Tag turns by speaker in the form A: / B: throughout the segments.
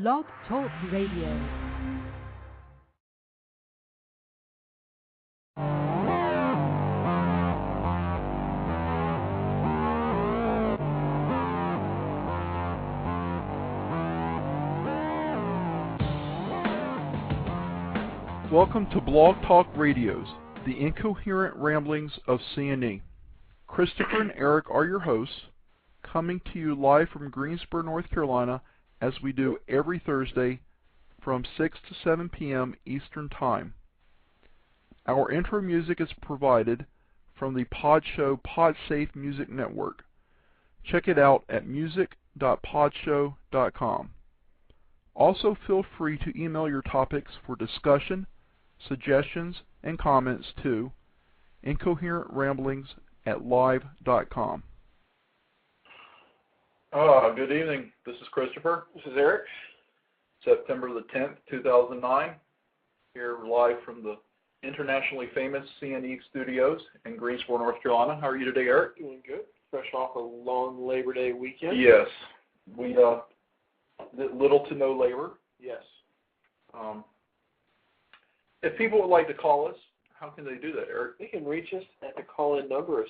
A: Blog Talk Radio.
B: Welcome to Blog Talk Radio's, the Incoherent Ramblings of C&E. Christopher and Eric are your hosts, coming to you live from Greensboro, North Carolina, as we do every Thursday from 6 to 7 p.m. Eastern Time. Our intro music is provided from the Podshow PodSafe Music Network. Check it out at music.podshow.com. Also, feel free to email your topics for discussion, suggestions, and comments to incoherentramblings@live.com.
C: Good evening. This is Christopher.
D: This is Eric.
C: September the 10th, 2009. Here live from the internationally famous C&E studios in Greensboro, North Carolina. How are you today, Eric?
D: Doing good. Fresh off a long Labor Day weekend.
C: Yes. We did little to no labor.
D: Yes.
C: If people would like to call us, how can they do that, Eric?
D: They can reach us at the call-in number of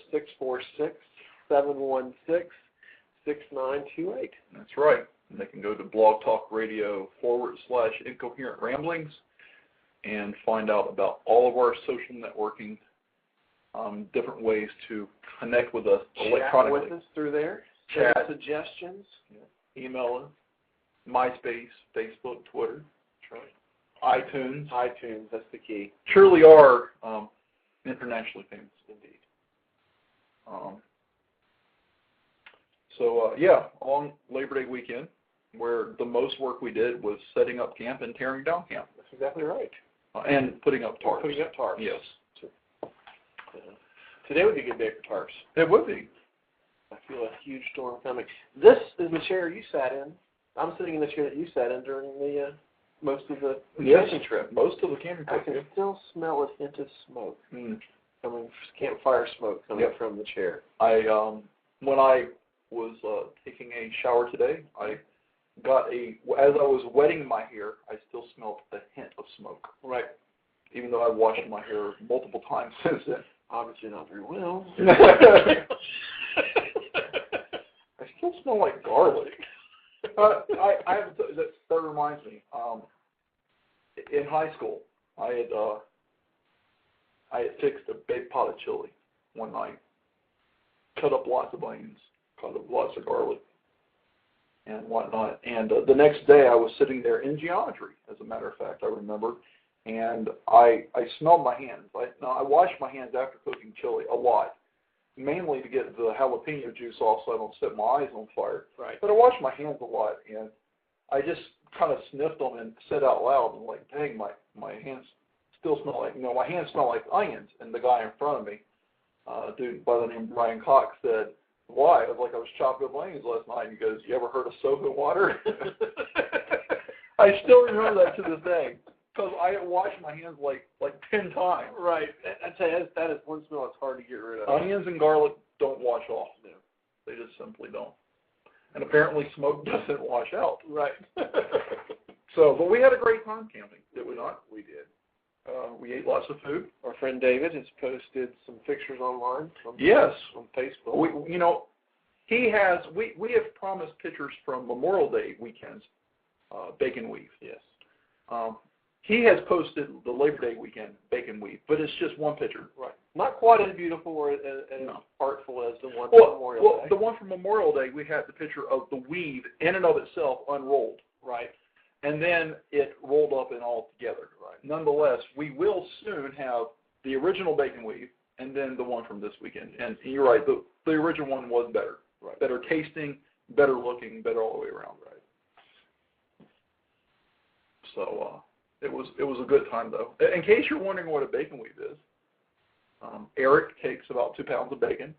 D: 646-716-6928.
C: That's right. And they can go to Blog Talk Radio /Incoherent Ramblings and find out about all of our social networking, different ways to connect with us electronically.
D: Chat with us through there.
C: Chat.
D: Suggestions.
C: Yeah. Email us. MySpace, Facebook, Twitter.
D: That's right.
C: iTunes.
D: iTunes, that's the key.
C: Truly are internationally famous indeed. Yeah, a long Labor Day weekend where the most work we did was setting up camp and tearing down camp.
D: That's exactly right.
C: And putting up tarps.
D: Putting up tarps.
C: Yes.
D: Today would be a good day for tarps.
C: It would be.
D: I feel a huge storm coming. This is the chair you sat in. I'm sitting in the chair that you sat in during the most of the camping trip.
C: Most of the camping trip.
D: I can still smell a hint of smoke coming, campfire smoke coming from the chair.
C: When I was taking a shower today, I got as I was wetting my hair, I still smelled a hint of smoke.
D: Right.
C: Even though I washed my hair multiple times since then.
D: Obviously not very well.
C: I still smell like garlic. That reminds me. In high school, I had fixed a big pot of chili one night. Cut up lots of onions, cut up lots of garlic, and whatnot. And the next day, I was sitting there in geometry. As a matter of fact, I remember, and I smelled my hands. I washed my hands after cooking chili a lot, mainly to get the jalapeno juice off so I don't set my eyes on fire.
D: Right.
C: But I washed my hands a lot, and I just kind of sniffed them and said out loud, and like, dang, my hands still smell like, my hands smell like onions. And the guy in front of me, a dude by the name of Brian Cox, said, why? I was like, I was chopping up onions last night. And he goes, you ever heard of soap and water? I still remember that to this day. Because I had washed my hands like 10 times.
D: Right. I tell you, that is one smell that's hard to get rid of.
C: Onions and garlic don't wash off. No. They just simply don't. And apparently smoke doesn't wash out.
D: Right.
C: But we had a great time camping, did we not?
D: We did.
C: We ate lots of food.
D: Our friend David has posted some pictures online.
C: Yes.
D: On Facebook.
C: We have promised pictures from Memorial Day weekends, bacon weave.
D: Yes.
C: He has posted the Labor Day weekend bacon weave, but it's just one picture.
D: Right. Not quite as beautiful or as artful as the one from Memorial Day.
C: The one from Memorial Day, we had the picture of the weave in and of itself unrolled.
D: Right.
C: And then it rolled up and all together.
D: Right.
C: Nonetheless, we will soon have the original bacon weave and then the one from this weekend. And you're right, the original one was better.
D: Right.
C: Better tasting, better looking, better all the way around. Right. So it was a good time, though. In case you're wondering what a bacon weave is, Eric takes about 2 pounds of bacon,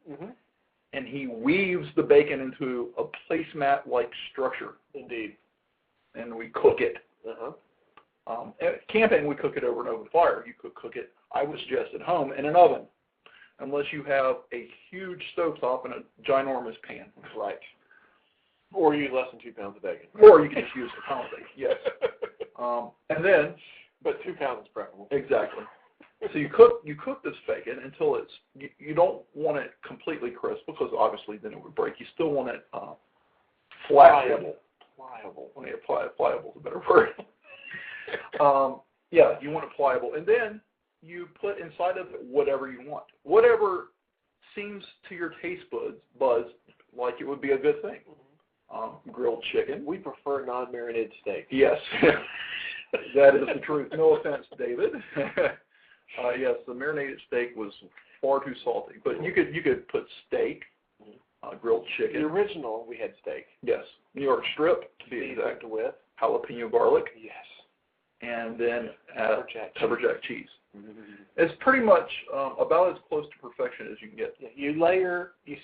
C: and he weaves the bacon into a placemat-like structure.
D: Indeed.
C: And we cook it. At camping, we cook it over an open fire. You could cook it, I would suggest, at home in an oven, unless you have a huge stovetop and a ginormous pan.
D: Right. Or use less than 2 pounds of bacon.
C: Or you can just use a pound of bacon, yes. And then...
D: But 2 pounds is preferable.
C: Exactly. So you cook this bacon until it's... You don't want it completely crisp because obviously then it would break. You still want it flat. Pliable. Pliable is a better word. Yeah, you want it pliable. And then you put inside of it whatever you want. Whatever seems to your taste buds like it would be a good thing. Grilled chicken.
D: We prefer non-marinated steak.
C: Yes. That is the truth. No offense, David. Yes, the marinated steak was far too salty. But you could put steak, grilled chicken.
D: The original, we had steak.
C: Yes. New York strip, to be exact.
D: With
C: jalapeno garlic.
D: Yes.
C: And then
D: pepper jack
C: cheese. Mm-hmm. It's pretty much about as close to perfection as you can get.
D: Yeah, you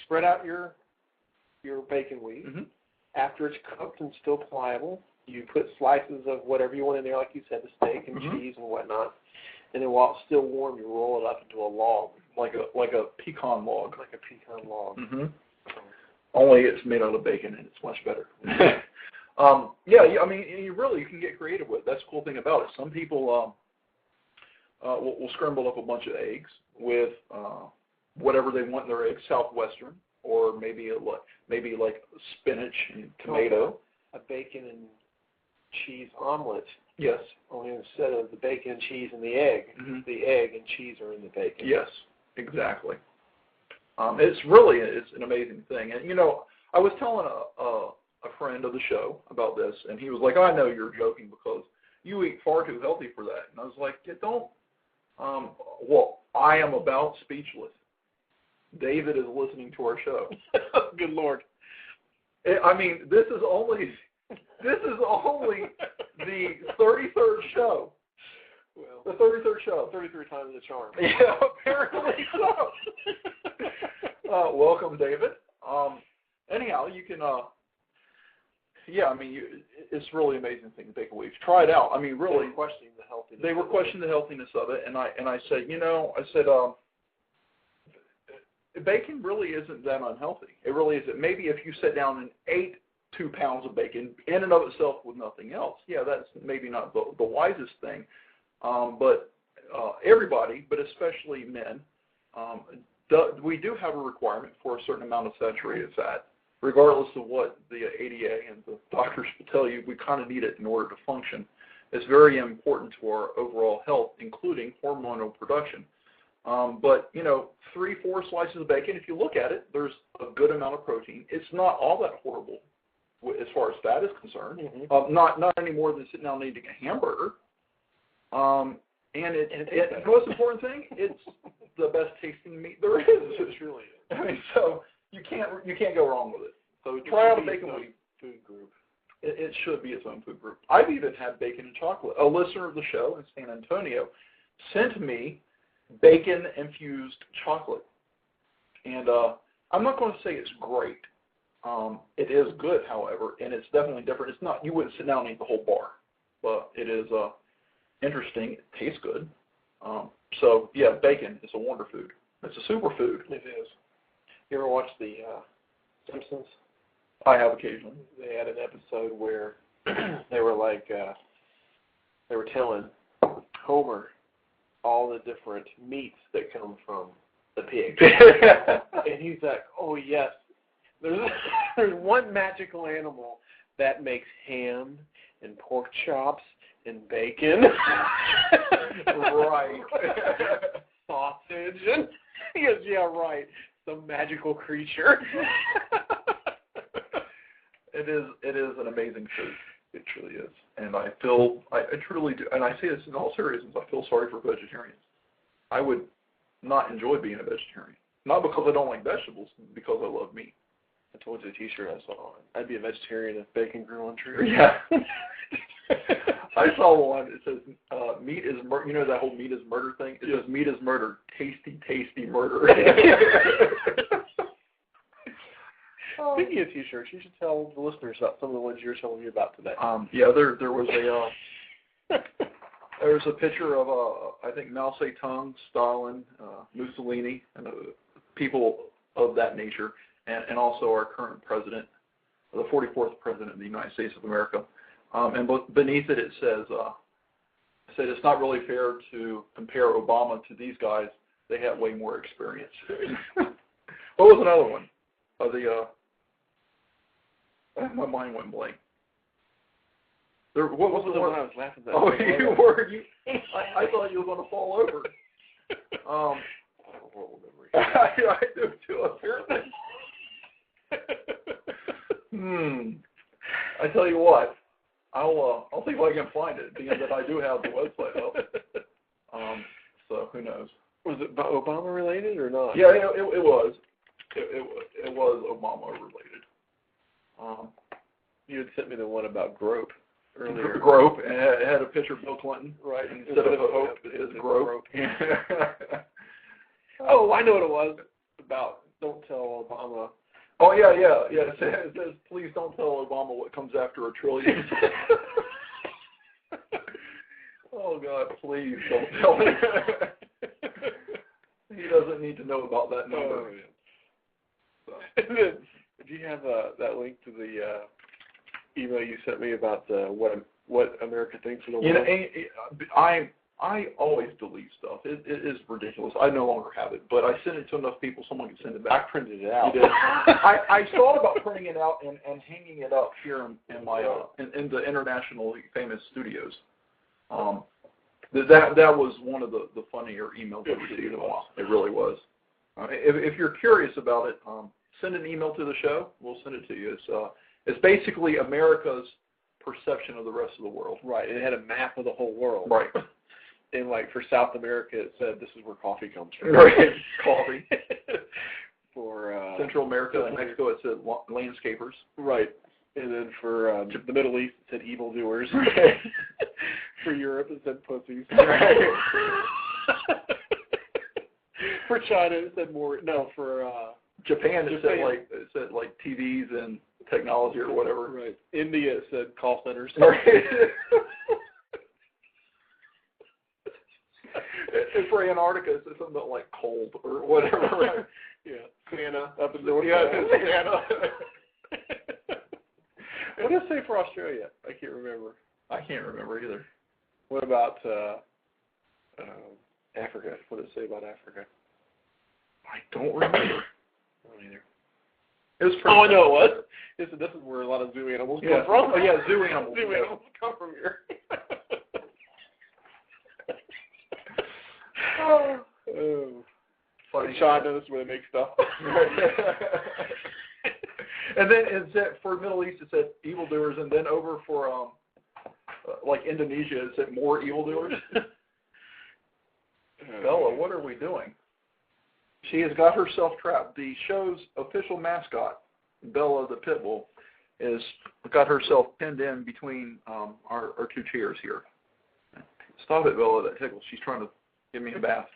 D: spread out your bacon weave. Mm-hmm. After it's cooked and still pliable, you put slices of whatever you want in there, like you said, the steak and cheese and whatnot. And then while it's still warm, you roll it up into a log.
C: Like a pecan log.
D: Like a pecan log.
C: Mm-hmm. Only it's made out of bacon and it's much better. I mean, you can get creative with it. That's the cool thing about it. Some people will scramble up a bunch of eggs with whatever they want in their eggs, Southwestern, or maybe like spinach and tomato.
D: A bacon and cheese omelet.
C: Yes.
D: Only instead of the bacon, cheese, and the egg, the egg and cheese are in the bacon.
C: Yes, exactly. It's an amazing thing. And, I was telling a friend of the show about this, and he was like, I know you're joking because you eat far too healthy for that. And I was like, yeah, don't. I am about speechless. David is listening to our show.
D: Good Lord.
C: I mean, this is only the 33rd show.
D: Well,
C: the 33rd show.
D: 33 times the charm.
C: Yeah, apparently so. Welcome, David. Anyhow, you can. It's really amazing thing to take away. Try it out. I mean, really.
D: They were questioning
C: the healthiness of it, and I said, bacon really isn't that unhealthy. It really isn't. Maybe if you sat down and ate 2 pounds of bacon in and of itself with nothing else, yeah, that's maybe not the wisest thing. But everybody, but especially men, we do have a requirement for a certain amount of saturated fat. Regardless of what the ADA and the doctors will tell you, we kind of need it in order to function. It's very important to our overall health, including hormonal production. But 3-4 slices of bacon, if you look at it, there's a good amount of protein. It's not all that horrible as far as fat is concerned. Mm-hmm. Not any more than sitting down and eating a hamburger. And the most important thing, it's the best tasting meat there is.
D: It truly is.
C: I mean, so you can't go wrong with it. So try out a bacon weave
D: food group.
C: It should be its own food group. I've even had bacon and chocolate. A listener of the show in San Antonio sent me bacon-infused chocolate. And I'm not going to say it's great. It is good, however, and it's definitely different. It's not, you wouldn't sit down and eat the whole bar, but it is interesting. It tastes good. So, yeah, bacon is a wonder food. It's a superfood.
D: It is. You ever watch The Simpsons?
C: I have occasionally.
D: They had an episode where they were telling Homer all the different meats that come from the pig. And he's like, oh, yes, there's one magical animal that makes ham and pork chops and bacon.
C: Right.
D: Sausage. And he goes, yeah, right. Some magical creature.
C: It is an amazing food. It truly is. And I truly do, and I say this in all seriousness, I feel sorry for vegetarians. I would not enjoy being a vegetarian. Not because I don't like vegetables, because I love meat.
D: I told you the t-shirt I saw on. I'd be a vegetarian if bacon grew on trees.
C: Yeah. I saw one. It says, meat is murder. You know that whole meat is murder thing? It says, meat is murder. Tasty, tasty murder.
D: Speaking of t-shirts, you should tell the listeners about some of the ones you were telling me about today.
C: There was a picture of, I think, Mao Zedong, Stalin, Mussolini, and people of that nature, and also our current president, the 44th President of the United States of America. And beneath it, it said it's not really fair to compare Obama to these guys. They have way more experience. What was another one? My mind went blank. What was the one I was laughing at? Oh, you were. I thought you were going to fall over. I have a horrible memory. I do too, apparently. I tell you what, I'll see if I can find it, being that I do have the website up. So who knows?
D: Was it Obama related or not?
C: Yeah, it was. It was Obama related.
D: You had sent me the one about Grope earlier.
C: Grope, and it had a picture of Bill Clinton.
D: Right.
C: Instead of Hope, it says Grope.
D: Oh, I know what it was about. Don't tell Obama.
C: Oh, yeah. It says, please don't tell Obama what comes after $1 trillion. Oh, God, please don't tell him. He doesn't need to know about that number.
D: Oh, yeah. So. Do you have that link to the email you sent me about what America thinks of the world?
C: I always delete stuff. It is ridiculous. I no longer have it, but I sent it to enough people. Someone can send it back.
D: I printed it out.
C: You did. I thought about printing it out and hanging it up here in my in the internationally famous studios. That was one of the funnier emails I received in a while. It really was. If you're curious about it, send an email to the show. We'll send it to you. It's basically America's perception of the rest of the world.
D: Right. It had a map of the whole world.
C: Right.
D: And like for South America, it said this is where coffee comes from.
C: Right. Coffee.
D: For
C: Central America and Mexico, it said landscapers.
D: Right. And then for the Middle East, it said evildoers. For Europe, it said pussies.
C: Right.
D: For China, it said more. No, for
C: Japan, it said like TVs and technology or whatever.
D: Right. India, it said call centers.
C: Right. And for Antarctica, it said something about like cold or whatever. Right?
D: Yeah. Santa up in North.
C: Yeah, Santa.
D: What did it say for Australia? I can't remember.
C: I can't remember either.
D: What about Africa? What did it say about Africa?
C: I don't remember.
D: I don't either.
C: It was
D: I know it was. This is where a lot of zoo animals come from.
C: Oh, yeah, zoo animals.
D: Zoo animals come from here.
C: Funny.
D: China, this is where they make stuff.
C: And then it said, for Middle East, it said evildoers, and then over for like Indonesia, it said more evildoers. Bella, what are we doing? She has got herself trapped. The show's official mascot, Bella the pit bull, is got herself pinned in between our two chairs here. Stop it, Bella, that tickles. She's trying to give me a bath.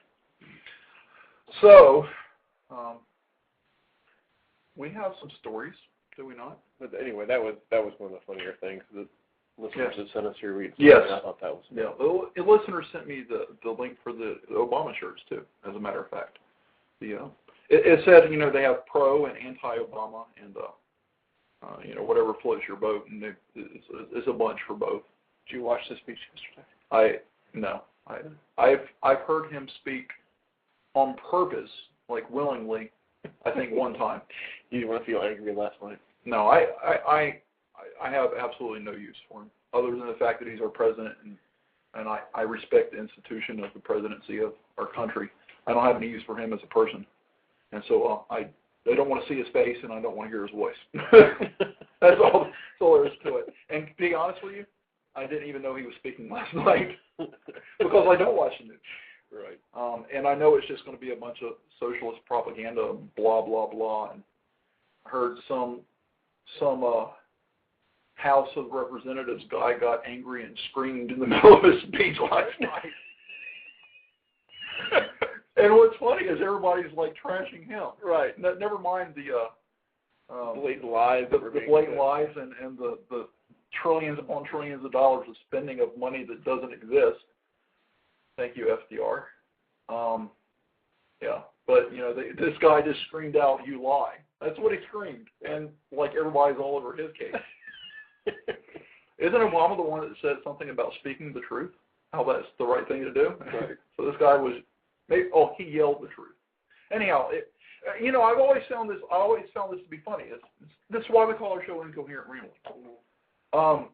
C: So, we have some stories, do we not?
D: But anyway, that was one of the funnier things. The listeners that sent us here read.
C: Yes.
D: I thought that was.
C: Yeah. The listener sent me the link for the Obama shirts too. As a matter of fact, it said they have pro and anti-Obama and whatever floats your boat, and it's a bunch for both.
D: Did you watch the speech yesterday?
C: No. I've heard him speak on purpose, like willingly. I think one time.
D: You didn't want to feel angry last night.
C: No, I have absolutely no use for him, other than the fact that he's our president, and I respect the institution of the presidency of our country. I don't have any use for him as a person, and so I don't want to see his face, and I don't want to hear his voice. That's all there is to it. And to be honest with you, I didn't even know he was speaking last night because I don't watch the news.
D: Right.
C: And I know it's just going to be a bunch of socialist propaganda, blah blah blah. And I heard some House of Representatives guy got angry and screamed in the middle of his speech last night. And what's funny is everybody's like trashing him.
D: Right.
C: Never mind the
D: blatant lies,
C: the blatant lies, and the trillions upon trillions of dollars of spending of money that doesn't exist. Thank you, FDR. Yeah, but this guy just screamed out, "You lie!" That's what he screamed. And, like, everybody's all over his case. Isn't Obama the one that said something about speaking the truth? How that's the right thing to do?
D: Right.
C: So this guy was, he yelled the truth. Anyhow, I've always found this to be funny. This is why we call our show Incoherent Ramblings.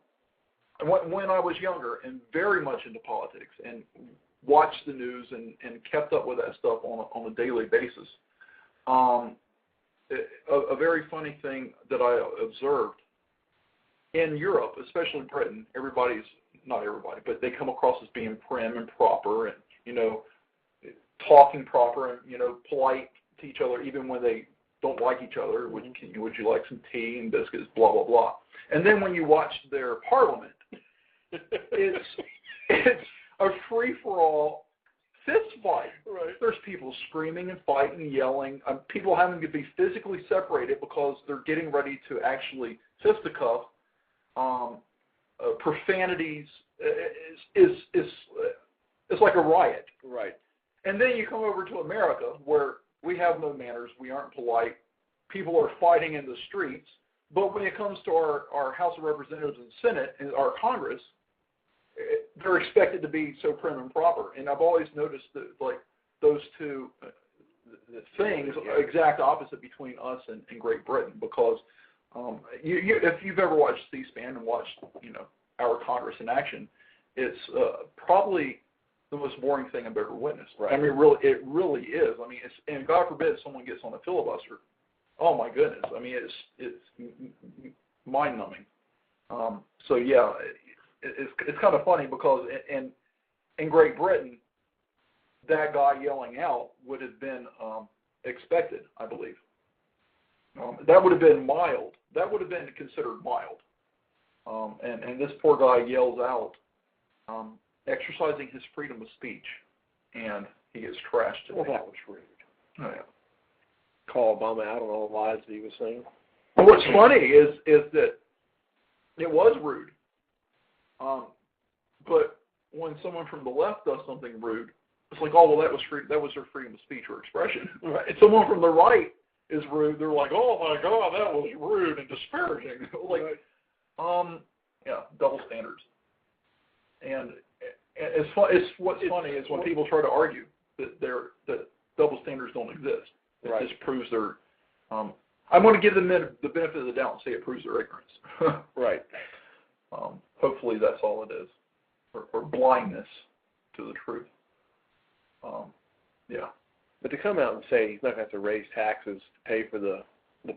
C: When I was younger and very much into politics and watched the news and kept up with that stuff on a daily basis, a very funny thing that I observed in Europe, especially Britain, not everybody, but they come across as being prim and proper and, talking proper and, polite to each other even when they don't like each other. Would you like some tea and biscuits, blah, blah, blah. And then when you watch their parliament, it's a free-for-all fist fight.
D: Right.
C: There's people screaming and fighting and yelling, people having to be physically separated because they're getting ready to actually fisticuff. Profanities is like a riot.
D: Right.
C: And then you come over to America where we have no manners, we aren't polite, people are fighting in the streets, but when it comes to our House of Representatives and Senate and our Congress, they're expected to be so prim and proper. And I've always noticed that, like, those two things are exact opposite between us and Great Britain, because if you've ever watched C-SPAN and watched, our Congress in action, it's probably the most boring thing I've ever witnessed.
D: Right.
C: I mean, it really is. I mean, and God forbid someone gets on a filibuster. Oh my goodness! I mean, it's mind-numbing. So yeah, it's kind of funny because in Great Britain, that guy yelling out would have been expected, I believe. That would have been mild. That would have been considered mild. And this poor guy yells out, exercising his freedom of speech, and he gets trashed today.
D: Well, that was rude.
C: Oh, yeah.
D: Call Obama out on all the lies that he was saying.
C: Well, what's funny is that it was rude. But when someone from the left does something rude, it's like, oh, well, that was their freedom of speech or expression.
D: Right.
C: And someone from the right is rude. They're like, oh my God, that was rude and disparaging. Like, yeah, double standards. And what's funny is when people try to argue that double standards don't exist. It just proves their. I'm going to give them the benefit of the doubt and say it proves their ignorance.
D: Right.
C: Hopefully that's all it is, or blindness to the truth. Yeah.
D: But to come out and say he's not going to have to raise taxes to pay for the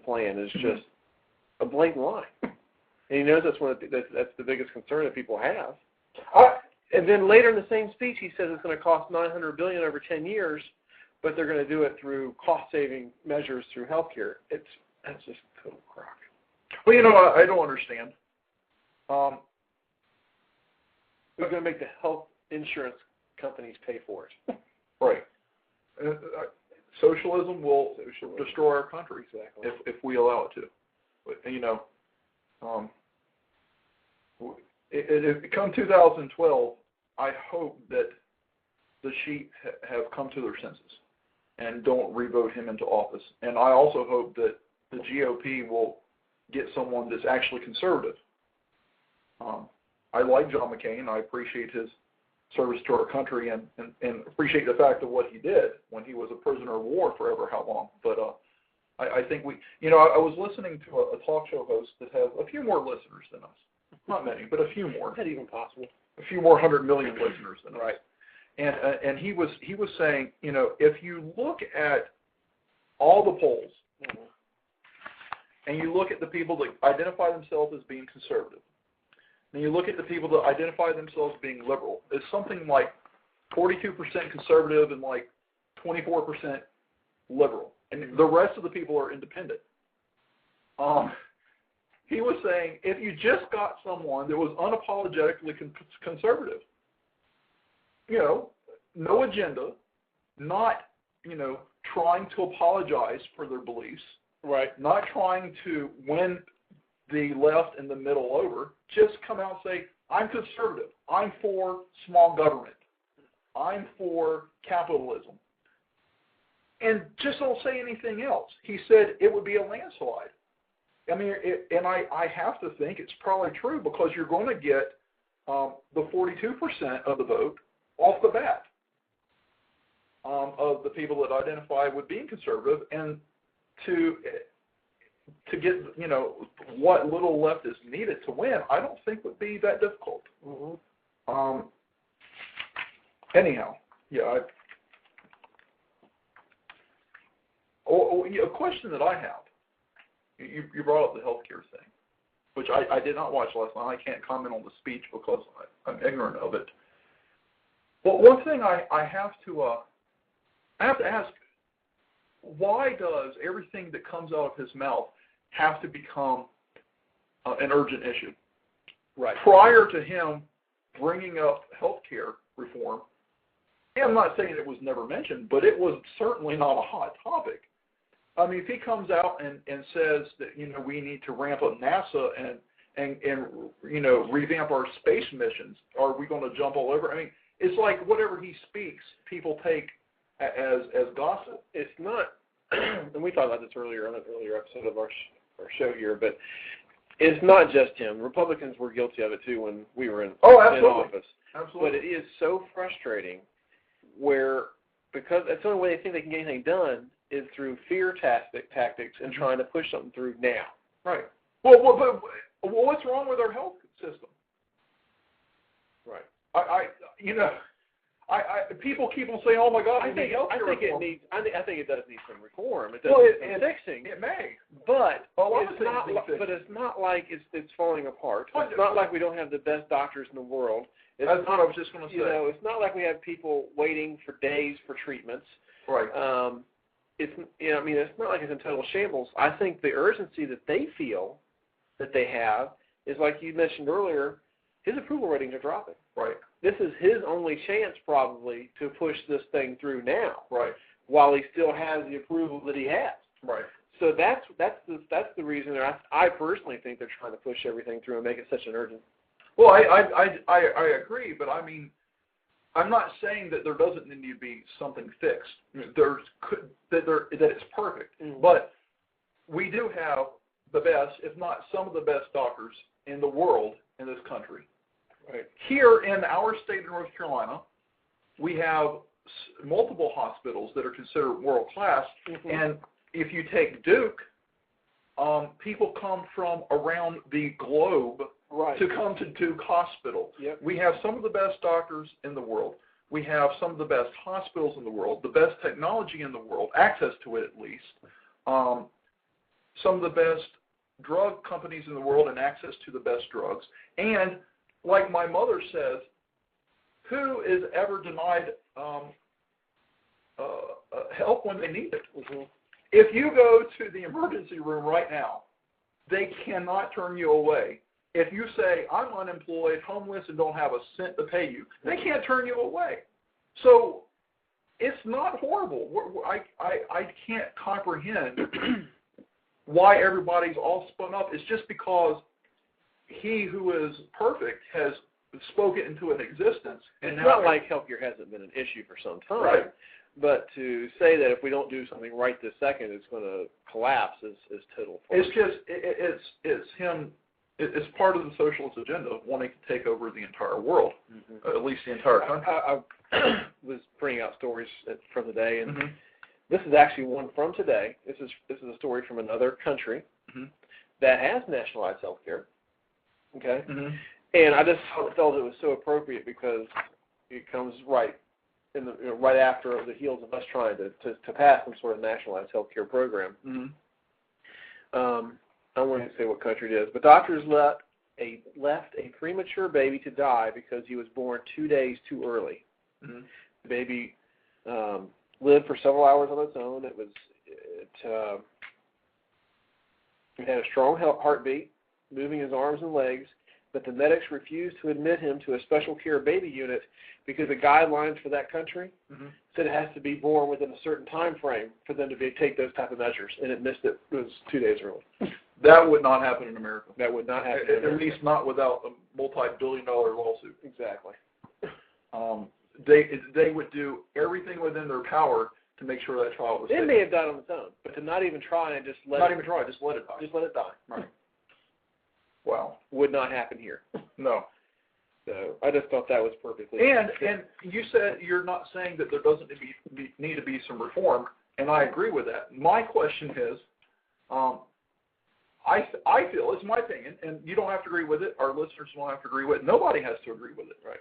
D: plan is just a blatant lie. And he knows that's the biggest concern that people have. And then later in the same speech, he says it's going to cost $900 billion over 10 years, but they're going to do it through cost-saving measures through health care. That's just total crock.
C: Well, I don't understand.
D: Who's going to make the health insurance companies pay for it?
C: Right. Socialism will destroy our country if we allow it to. But, come 2012, I hope that the sheep have come to their senses and don't re-vote him into office. And I also hope that the GOP will get someone that's actually conservative. I like John McCain. I appreciate his service to our country and appreciate the fact of what he did when he was a prisoner of war forever how long. But I think I was listening to a talk show host that has a few more listeners than us. Not many, but a few more.
D: Is that even possible?
C: A few more 100 million listeners than us. Right. And he was saying, if you look at all the polls and you look at the people that identify themselves as being conservative, and you look at the people that identify themselves as being liberal, it's something like 42% conservative and like 24% liberal. And the rest of the people are independent. He was saying, if you just got someone that was unapologetically conservative, no agenda, not, trying to apologize for their beliefs,
D: right? Not
C: trying to win the left and the middle over, just come out and say, I'm conservative. I'm for small government. I'm for capitalism. and just don't say anything else. He said it would be a landslide. I mean, I have to think it's probably true because you're going to get the 42% of the vote off the bat of the people that identify with being conservative, and to get, you know, what little left is needed to win, I don't think would be that difficult. Mm-hmm. Anyhow, yeah. A question that I have, you brought up the healthcare thing, which I did not watch last night. I can't comment on the speech because I'm ignorant of it. But one thing I have to ask, why does everything that comes out of his mouth have to become an urgent issue? Right. Prior to him bringing up healthcare reform, and I'm not saying it was never mentioned, but it was certainly not a hot topic. I mean, if he comes out and says that, you know, we need to ramp up NASA and you know, revamp our space missions, are we going to jump all over? I mean, it's like whatever he speaks, people take as gossip.
D: It's not, and we talked about this earlier on an earlier episode of our show here, but it's not just him. Republicans were guilty of it too when we were in office. Absolutely. But it is so frustrating because that's the only way they think they can get anything done is through fear tactics and trying to push something through now.
C: Right. Well, what's wrong with our health system?
D: Right.
C: People keep on saying, "Oh my God,
D: I think it does need some reform. It does need some fixing.
C: It may,
D: but it's not like it's falling apart. It's not like we don't have the best doctors in the world.
C: That's what I was just going to say.
D: You know, it's not like we have people waiting for days for treatments.
C: Right.
D: It's not like it's in total shambles. I think the urgency that they feel that they have is, like you mentioned earlier, his approval ratings are dropping.
C: Right.
D: This is his only chance probably to push this thing through now.
C: Right.
D: While he still has the approval that he has.
C: Right.
D: So that's the reason I personally think they're trying to push everything through and make it such an urgent.
C: Well, I agree, but I mean, I'm not saying that there doesn't need to be something fixed. That it's perfect, mm-hmm. But we do have the best, if not some of the best doctors in the world in this country.
D: Right.
C: Here in our state of North Carolina, we have multiple hospitals that are considered world class, mm-hmm. And if you take Duke, people come from around the globe. Right. To come to Duke Hospital. Yep. We have some of the best doctors in the world. We have some of the best hospitals in the world, the best technology in the world, access to it at least. Some of the best drug companies in the world and access to the best drugs. And like my mother says, who is ever denied help when they need it? Mm-hmm. If you go to the emergency room right now, they cannot turn you away. If you say, I'm unemployed, homeless, and don't have a cent to pay you, they can't turn you away. So it's not horrible. I can't comprehend why everybody's all spun up. It's just because he who is perfect has spoken into an existence. And
D: it's not like healthcare hasn't been an issue for some time.
C: Right.
D: But to say that if we don't do something right this second, it's going to collapse is total farce.
C: It's just, it's him. It's part of the socialist agenda of wanting to take over the entire world, mm-hmm. At least the entire country.
D: I was bringing out stories from the day, and
C: mm-hmm.
D: This is actually one from today. This is a story from another country mm-hmm. that has nationalized health care. Okay,
C: mm-hmm.
D: And I just felt it was so appropriate because it comes right after the heels of us trying to pass some sort of nationalized health care program.
C: Mm-hmm.
D: I won't say what country it is, but doctors left a premature baby to die because he was born 2 days too early.
C: Mm-hmm.
D: The baby lived for several hours on its own. It had a strong heartbeat, moving his arms and legs, but the medics refused to admit him to a special care baby unit because the guidelines for that country mm-hmm. said it has to be born within a certain time frame for them to take those type of measures, and it missed it. It was 2 days early.
C: That would not happen in America.
D: That would not happen
C: at least not without a multi-billion-dollar lawsuit.
D: Exactly.
C: They would do everything within their power to make sure that child was
D: It
C: safe.
D: may have died on its own, but to not even try and just let
C: Not even try, just let it die.
D: Just let it die.
C: Right. Wow.
D: Would not happen here.
C: No.
D: So I just thought that was perfectly.
C: And you said you're not saying that there doesn't need to be some reform, and I agree with that. My question is, I feel, it's my opinion, and you don't have to agree with it. Our listeners don't have to agree with it. Nobody has to agree with it.
D: Right.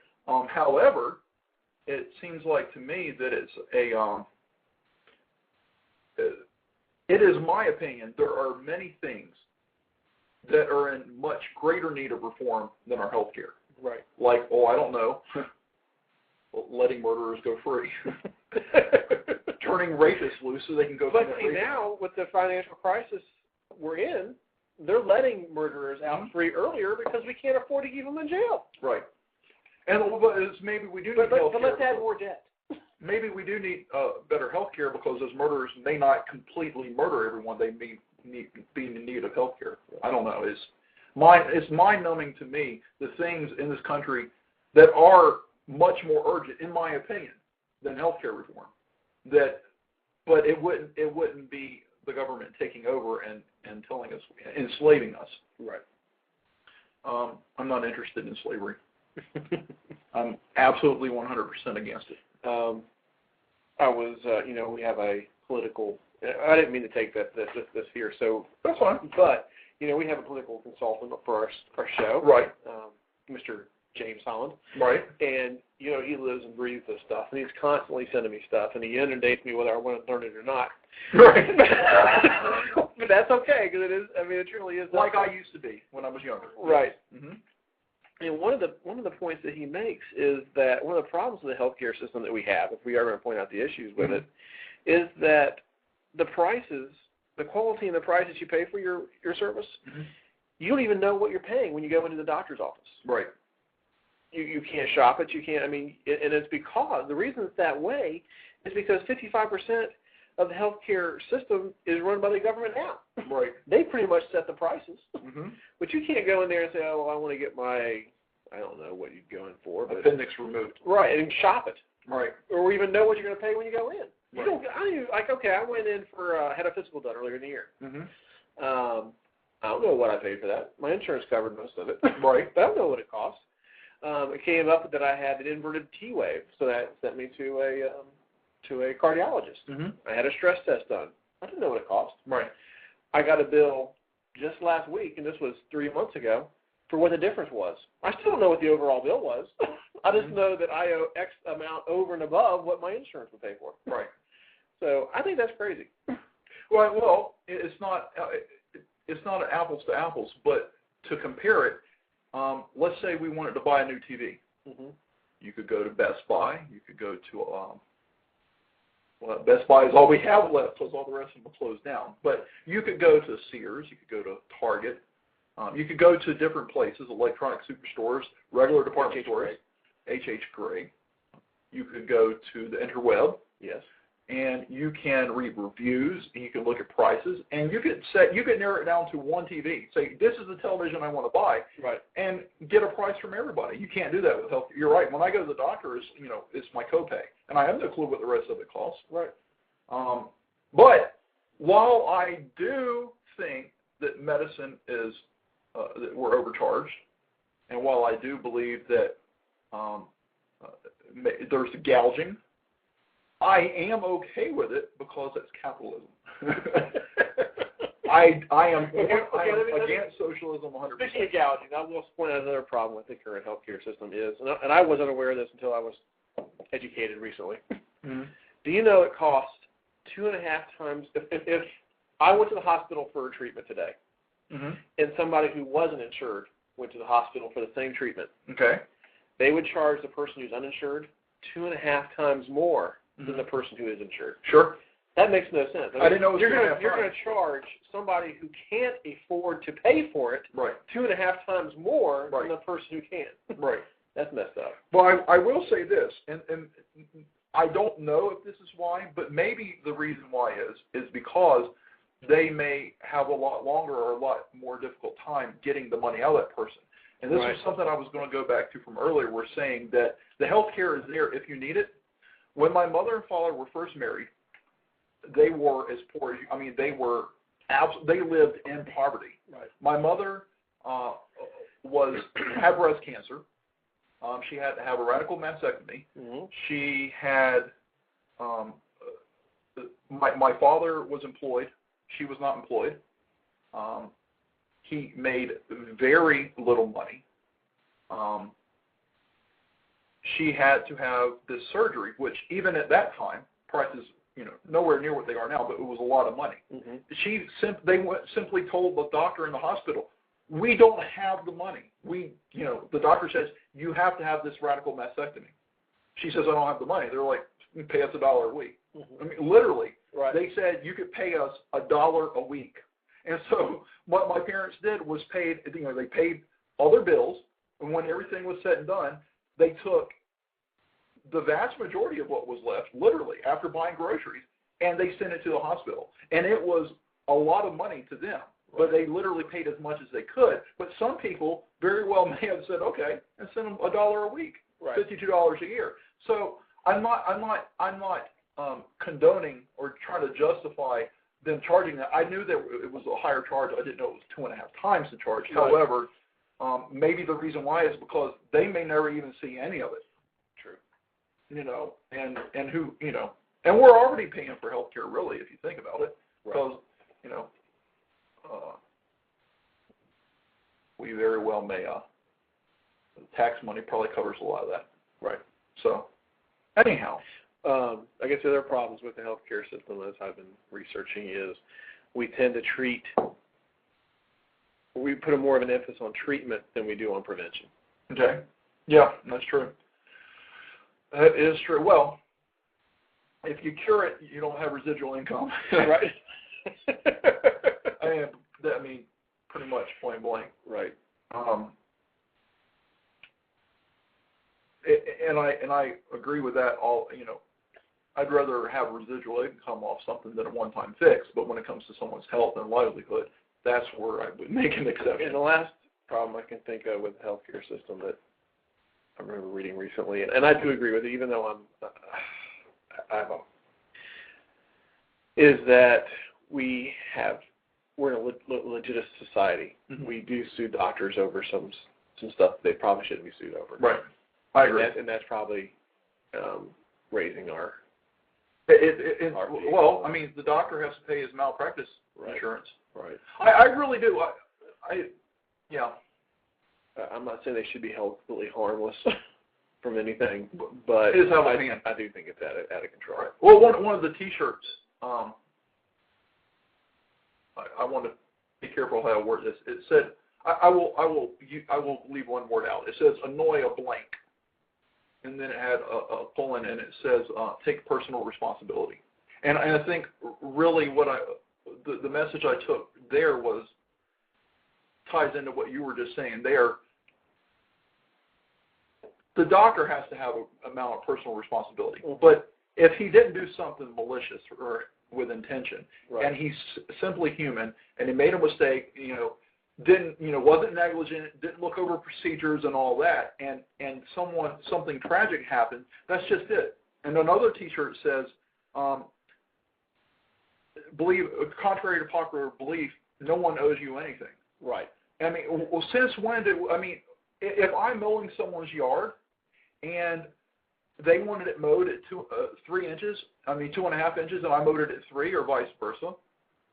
C: However, it seems like to me that it's it is my opinion there are many things that are in much greater need of reform than our health care.
D: Right.
C: Like, I don't know, letting murderers go free. Turning rapists loose so they can go free.
D: But see, now, with the financial crisis we're in, they're letting murderers out free earlier because we can't afford to keep them in jail.
C: Right. And maybe we do need health care.
D: But let's add more debt.
C: Maybe we do need better health care because those murderers may not completely murder everyone. They may be in need of health care. I don't know. It's mind-numbing to me, the things in this country that are much more urgent, in my opinion, than health care reform. But it wouldn't be the government taking over and telling us, enslaving us.
D: Right.
C: I'm not interested in slavery. I'm absolutely 100% against it.
D: I was, we have a political. I didn't mean to take this here, so
C: that's fine.
D: But we have a political consultant for our show,
C: right?
D: Mr. James Holland,
C: right?
D: And he lives and breathes this stuff, and he's constantly sending me stuff, and he inundates me whether I want to learn it or not.
C: Right.
D: But that's okay because it is. I mean, it truly is.
C: Like I used to be when I was younger.
D: Right.
C: Mm-hmm.
D: And one of the points that he makes is that one of the problems with the healthcare system that we have, if we are going to point out the issues with it, is that the prices, the quality and the prices you pay for your service, you don't even know what you're paying when you go into the doctor's office.
C: Right.
D: You can't shop it. You can't. I mean, and it's because the reason it's that way is because 55% of the healthcare system is run by the government now.
C: Right.
D: They pretty much set the prices. But you can't go in there and say, oh, well, I want to get my, I don't know what you're going for. But
C: appendix removed.
D: Right, and shop it.
C: Right.
D: Or even know what you're going to pay when you go in.
C: Right.
D: You don't. I went in for had a physical done earlier in the year. I don't know what I paid for that. My insurance covered most of it.
C: Right.
D: But I don't know what it cost. It came up that I had an inverted T wave, so that sent me to a cardiologist. I had a stress test done. I didn't know what it cost.
C: Right.
D: I got a bill just last week, and this was 3 months ago, for what the difference was. I still don't know what the overall bill was. I just know that I owe X amount over and above what my insurance would pay for.
C: Right.
D: So I think that's crazy.
C: Well, it's not apples to apples, but to compare it, let's say we wanted to buy a new TV. You could go to Best Buy. You could go to Best Buy is all we have left because all the rest of them are closed down. But you could go to Sears. You could go to Target. You could go to different places, electronic superstores, regular department stores, H.H. Gray. You could go to the interweb.
D: Yes.
C: And you can read reviews, and you can look at prices, and you can narrow it down to one TV. Say, this is the television I want to buy,
D: right? And
C: get a price from everybody. You can't do that with health. You're right. When I go to the doctor, it's my copay, and I have no clue what the rest of it costs.
D: Right.
C: But while I do think that medicine is that we're overcharged, and while I do believe that there's gouging, I am okay with it because it's capitalism. I am against socialism 100%.
D: Speaking of gouging, I will point out another problem with the current healthcare system is, and I wasn't aware of this until I was educated recently. Do you know it costs 2.5 times, if I went to the hospital for a treatment today, and somebody who wasn't insured went to the hospital for the same treatment, they would charge the person who's uninsured 2.5 times more than the person who is insured.
C: Sure.
D: That makes no sense. I
C: didn't know it was
D: you're going to charge somebody who can't afford to pay for it 2.5 times more than the person who can.
C: Right.
D: That's messed up.
C: Well, I will say this, and I don't know if this is why, but maybe the reason why is because they may have a lot longer or a lot more difficult time getting the money out of that person. And this is something I was going to go back to from earlier. We're saying that the health care is there if you need it. When my mother and father were first married, they were as poor as you. I mean, they lived in poverty.
D: Right.
C: My mother had breast cancer. She had to have a radical mastectomy.
D: Mm-hmm.
C: She had my father was employed. She was not employed. He made very little money. She had to have this surgery, which even at that time, prices, nowhere near what they are now, but it was a lot of money.
D: Mm-hmm.
C: They simply told the doctor in the hospital, we don't have the money. The doctor says, you have to have this radical mastectomy. She says, I don't have the money. They're like, pay us $1 a week.
D: Mm-hmm.
C: I mean, literally,
D: right.
C: They said you could pay us $1 a week. And so what my parents did was they paid all their bills, and when everything was said and done, they took the vast majority of what was left, literally, after buying groceries, and they sent it to the hospital. And it was a lot of money to them, but they literally paid as much as they could. But some people very well may have said, okay, and send them $1 a week,
D: right.
C: $52 a year. So I'm not condoning or trying to justify them charging that. I knew that it was a higher charge. I didn't know it was 2.5 times the charge.
D: Right.
C: However, maybe the reason why is because they may never even see any of it.
D: True.
C: And who, and we're already paying for health care, really, if you think about it, because, we very well may, tax money probably covers a lot of that.
D: Right.
C: So, anyhow.
D: I guess the other problems with the healthcare system, as I've been researching, is we tend to we put more of an emphasis on treatment than we do on prevention.
C: Okay. Yeah, that's true. That is true. Well, if you cure it, you don't have residual income.
D: Right.
C: I mean, pretty much point blank.
D: Right.
C: And I agree with that. I'd rather have residual income off something than a one-time fix. But when it comes to someone's health and livelihood, that's where I would make an exception.
D: And the last problem I can think of with the healthcare system that I remember reading recently, and I do agree with it, even though is that we're in a litigious society. Mm-hmm. We do sue doctors over some stuff they probably shouldn't be sued over.
C: Right. I agree.
D: And that's probably raising our.
C: Well, I mean, the doctor has to pay his malpractice insurance.
D: Right.
C: I really do. Yeah.
D: I'm not saying they should be held completely harmless from anything, but
C: it is out of hand.
D: I do think it's out of control.
C: Right. Well, one of the T-shirts. I want to be careful how I word this. It said, I will leave one word out. It says annoy a blank. And then it had a colon, and it says, take personal responsibility. And I think really the message I took there ties into what you were just saying there. The doctor has to have an amount of personal responsibility. Mm-hmm. But if he didn't do something malicious or with intention, and he's simply human, and he made a mistake, wasn't negligent, didn't look over procedures and all that, and something tragic happened, that's just it. And another T-shirt says, contrary to popular belief, no one owes you anything.
D: Right.
C: I mean, well, since when if I'm mowing someone's yard and they wanted it mowed at 3 inches, 2.5 inches, and I mowed it at 3, or vice versa,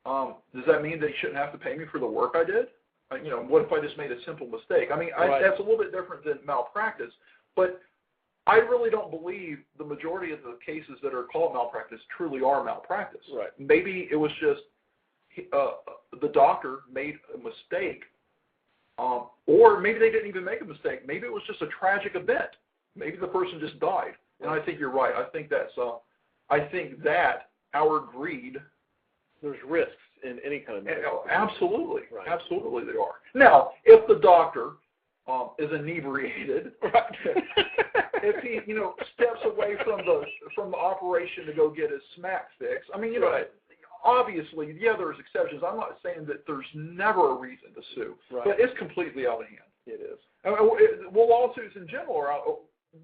C: does that mean they shouldn't have to pay me for the work I did? What if I just made a simple mistake? That's a little bit different than malpractice, but I really don't believe the majority of the cases that are called malpractice truly are malpractice.
D: Right.
C: Maybe it was just the doctor made a mistake, or maybe they didn't even make a mistake. Maybe it was just a tragic event. Maybe the person just died. And I think you're right. I think that our greed.
D: There's risks in any kind of medical.
C: Absolutely.
D: Right.
C: Absolutely there are. Now, if the doctor is inebriated, if he, steps away from the operation to go get his smack fix, obviously, there's exceptions. I'm not saying that there's never a reason to sue, but it's completely out of hand.
D: It is.
C: Well, lawsuits in general are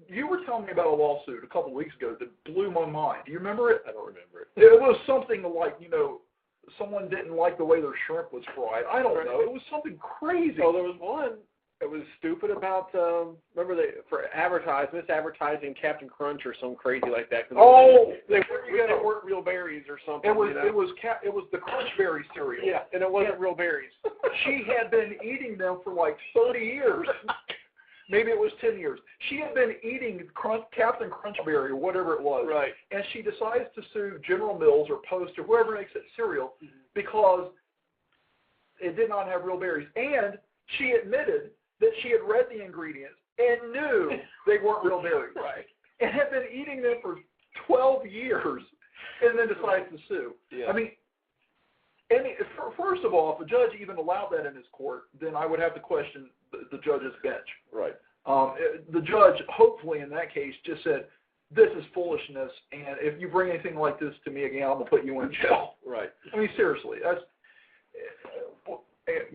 C: you were telling me about a lawsuit a couple of weeks ago that blew my mind. Do you remember it?
D: I don't remember it.
C: It was something like, someone didn't like the way their shrimp was fried. I don't know. It was something crazy.
D: Oh, there was one that was stupid about, remember for misadvertising Captain Crunch or some crazy like that. They weren't real berries or something.
C: It was the Crunch Berry cereal.
D: Yeah, and it wasn't real berries.
C: She had been eating them for like 30 years. Maybe it was 10 years. She had been eating Captain Crunchberry or whatever it was.
D: Right.
C: And she decides to sue General Mills or Post or whoever makes that cereal because it did not have real berries. And she admitted that she had read the ingredients and knew they weren't real berries.
D: Right.
C: And had been eating them for 12 years and then decides to sue.
D: Yeah.
C: I mean, first of all, if a judge even allowed that in his court, then I would have to question the judge's bench.
D: Right.
C: The judge, hopefully in that case, just said, this is foolishness, and if you bring anything like this to me again, I'm going to put you in jail.
D: Right.
C: I mean, seriously, that's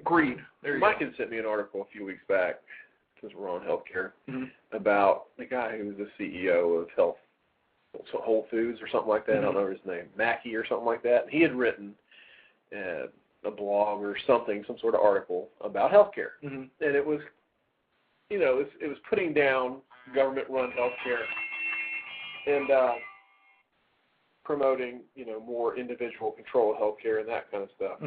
C: greed.
D: Mike had sent me an article a few weeks back, since we're on healthcare, about the guy who was the CEO of Whole Foods or something like that. I don't know his name, Mackey or something like that. He had written a blog or something, some sort of article about healthcare, and it was, it was putting down government-run healthcare and promoting, more individual control of healthcare and that kind of stuff.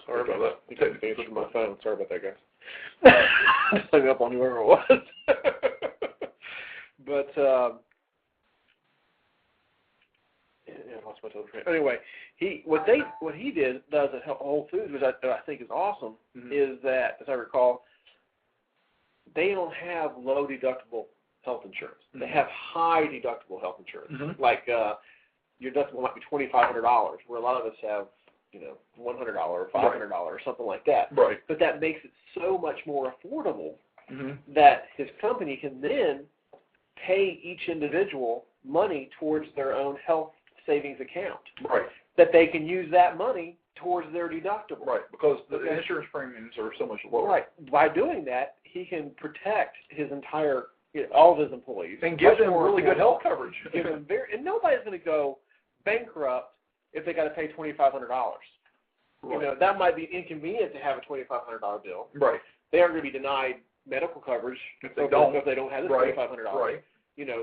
D: Sorry about that. You couldn't answer my phone. Sorry about that, guys. I just hung up on whoever it was. But I lost my total train. Anyway, what he does at Whole Foods, which I think is awesome, is that, as I recall, they don't have low deductible health insurance. They have high deductible health insurance. Like your deductible might be $2,500, where a lot of us have $100 or $500 or something like that.
C: Right.
D: But that makes it so much more affordable that his company can then pay each individual money towards their own health savings account.
C: Right.
D: That they can use that money towards their deductible.
C: Right, because the insurance premiums are so much lower.
D: Right. By doing that, he can protect his entire, all of his employees.
C: And give them really good health coverage.
D: And nobody's going to go bankrupt if they got to pay $2,500.
C: Right.
D: That might be inconvenient to have a $2,500 bill.
C: Right.
D: They aren't going to be denied medical coverage if they don't have the $2,500.
C: Right.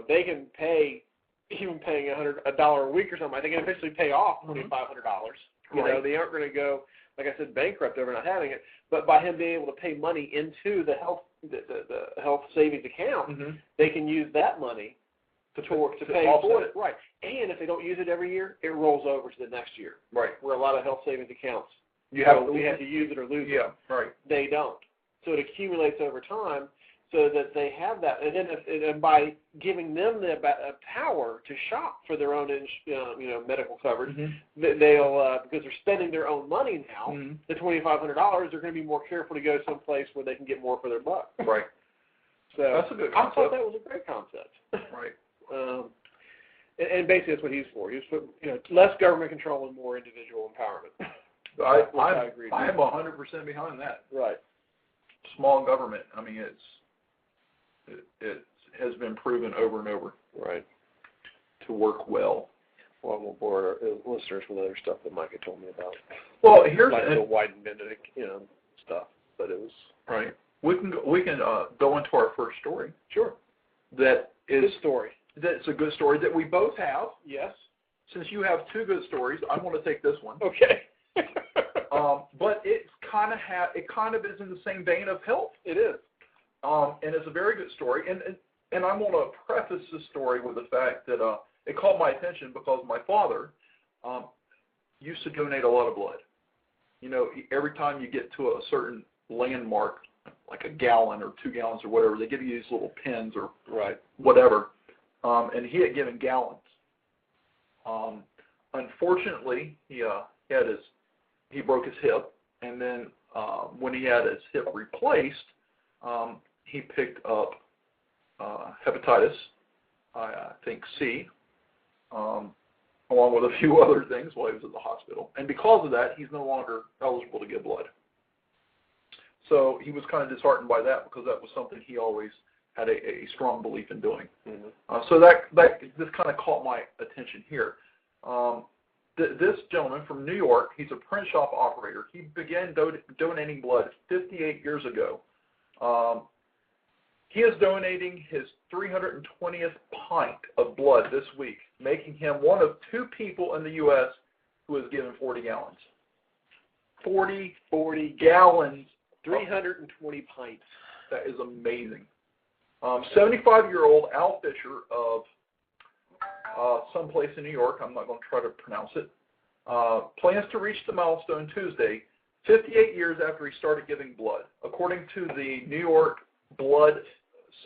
D: They can pay, even paying $100 a week or something, they can officially pay off $2,500. They aren't going to go, like I said, bankrupt over not having it. But by him being able to pay money into the health savings account, they can use that money to pay for it. Right. And if they don't use it every year, it rolls over to the next year.
C: Right.
D: Where a lot of health savings accounts, we have to use it or lose it.
C: Yeah, right.
D: They don't. So it accumulates over time so that they have that. And then and by giving them the power to shop for their own medical coverage, they'll, because they're spending their own money now, the $2,500, they're going to be more careful to go someplace where they can get more for their buck.
C: Right.
D: So
C: that's a good concept.
D: I thought that was a great concept.
C: Right.
D: And basically that's what he's for. He's for less government control and more individual empowerment.
C: I agree. I am 100% behind that.
D: Right.
C: Small government. I mean, it has been proven over and over.
D: Right.
C: To work well.
D: Well, we'll bore our listeners with other stuff that Mike had told me about.
C: Well, here's
D: like the Wyden Benedict, stuff. But it was
C: right. We can go into our first story.
D: Sure.
C: That is
D: good story.
C: That's a good story that we both have.
D: Yes.
C: Since you have two good stories, I want to take this one.
D: Okay.
C: But it kind of is in the same vein of health.
D: It is.
C: And it's a very good story. And I want to preface this story with the fact that it caught my attention because my father used to donate a lot of blood. Every time you get to a certain landmark, like a gallon or 2 gallons or whatever, they give you these little pins or whatever. And he had given gallons. Unfortunately, he broke his hip, and then when he had his hip replaced, he picked up hepatitis, I think C, along with a few other things while he was at the hospital. And because of that, he's no longer eligible to give blood. So he was kind of disheartened by that because that was something he always had a strong belief in doing.
D: Mm-hmm.
C: So this kind of caught my attention here. This gentleman from New York, he's a print shop operator. He began donating blood 58 years ago. He is donating his 320th pint of blood this week, making him one of 2 people in the U.S. who has given 40 gallons. 40 gallons.
D: 320 pints.
C: That is amazing. 75-year-old Al Fisher of someplace in New York, I'm not going to try to pronounce it, plans to reach the milestone Tuesday, 58 years after he started giving blood. According to the New York Blood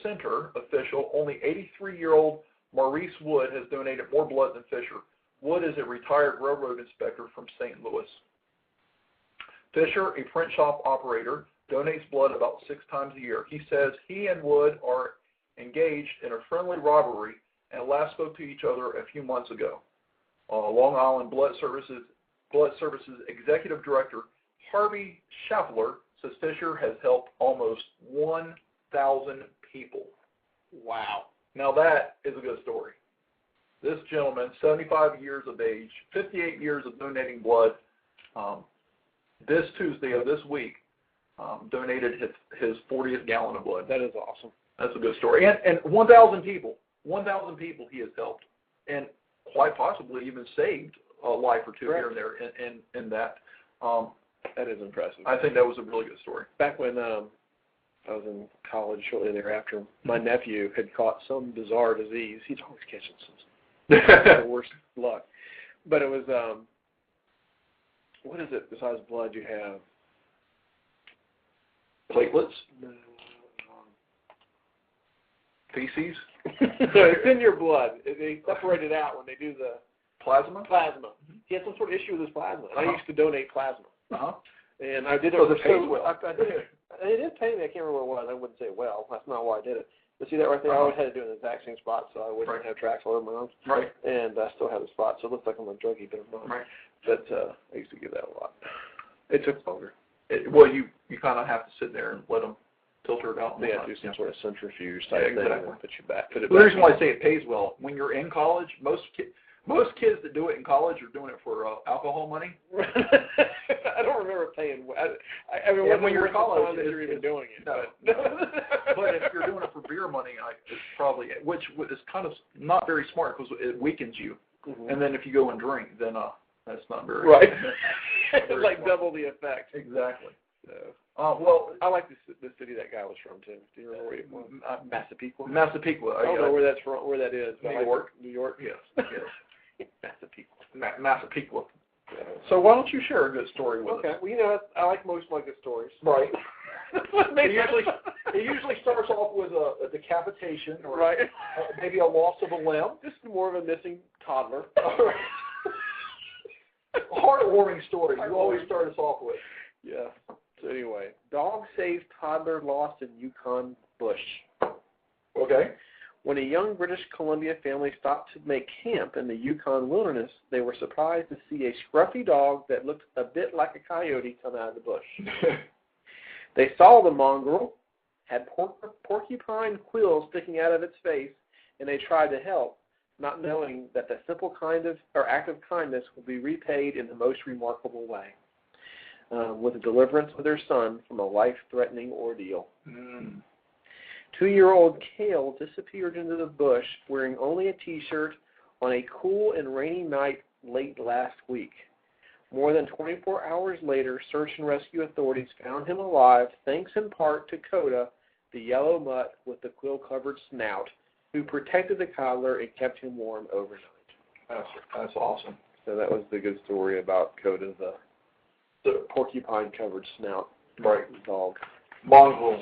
C: Center official, only 83-year-old Maurice Wood has donated more blood than Fisher. Wood is a retired railroad inspector from St. Louis. Fisher, a print shop operator, donates blood about 6 times a year. He says he and Wood are engaged in a friendly rivalry and last spoke to each other a few months ago. Long Island Blood Services Executive Director Harvey Schaffler says Fisher has helped almost 1,000 people.
D: Wow.
C: Now that is a good story. This gentleman, 75 years of age, 58 years of donating blood, this Tuesday of this week, donated his 40th gallon of blood.
D: That is awesome.
C: That's a good story. And 1,000 people he has helped, and quite possibly even saved a life or two here and there in that.
D: That is impressive.
C: I think that was a really good story.
D: Back when I was in college shortly thereafter, my nephew had caught some bizarre disease. He's always catching some the worst luck. But it was, what is it besides blood you have?
C: Platelets? Feces?
D: It's in your blood. They separate it out when they do the
C: plasma.
D: He had some sort of issue with his plasma. I used to donate plasma. And I did it.
C: So it pays well.
D: I did it. It did pay me. I can't remember what it was. I wouldn't say well. That's not why I did it. But see that right there? I always had to do it in the exact same spot, so I wouldn't have tracks all over my arms.
C: Right.
D: And I still have the spot, so it looks like I'm a druggie, but I'm not.
C: Right.
D: But I used to give that a lot. It took longer.
C: Well, you kind of have to sit there and let them filter it out.
D: They have to do some sort of centrifuge type thing and put it back.
C: The reason why I say it pays well, when you're in college, most kids that do it in college are doing it for alcohol money.
D: I don't remember paying. I mean, when you're in college, you're even doing it.
C: No. But if you're doing it for beer money, it's probably, which is kind of not very smart because it weakens you. Mm-hmm. And then if you go and drink, then that's not very
D: right.
C: Very
D: it's like
C: smart.
D: double the effect.
C: Exactly.
D: So,
C: well,
D: I like the city that guy was from too. Do you remember where he was? Massapequa.
C: Massapequa.
D: I don't know where that's from. Where that is.
C: New York.
D: New York.
C: Yes.
D: Massapequa.
C: Massapequa. So why don't you share a good story with us?
D: Okay. Well, you know, I like most of my good stories.
C: Right. It usually starts off with a decapitation or maybe a loss of a limb.
D: Just more of a missing toddler.
C: Heartwarming story. You always start us off with.
D: Yeah. So anyway, dog saves toddler lost in Yukon bush.
C: Okay.
D: When a young British Columbia family stopped to make camp in the Yukon wilderness, they were surprised to see a scruffy dog that looked a bit like a coyote come out of the bush. They saw the mongrel, had porcupine quills sticking out of its face, and they tried to help, not knowing that the simple act of kindness will be repaid in the most remarkable way, with the deliverance of their son from a life-threatening ordeal. 2-year-old Kale disappeared into the bush wearing only a T-shirt on a cool and rainy night late last week. More than 24 hours later, search and rescue authorities found him alive, thanks in part to Coda, the yellow mutt with the quill-covered snout, who protected the toddler and kept him warm overnight.
C: That's awesome.
D: So that was the good story about Coda, the porcupine-covered snout dog.
C: Mongrel,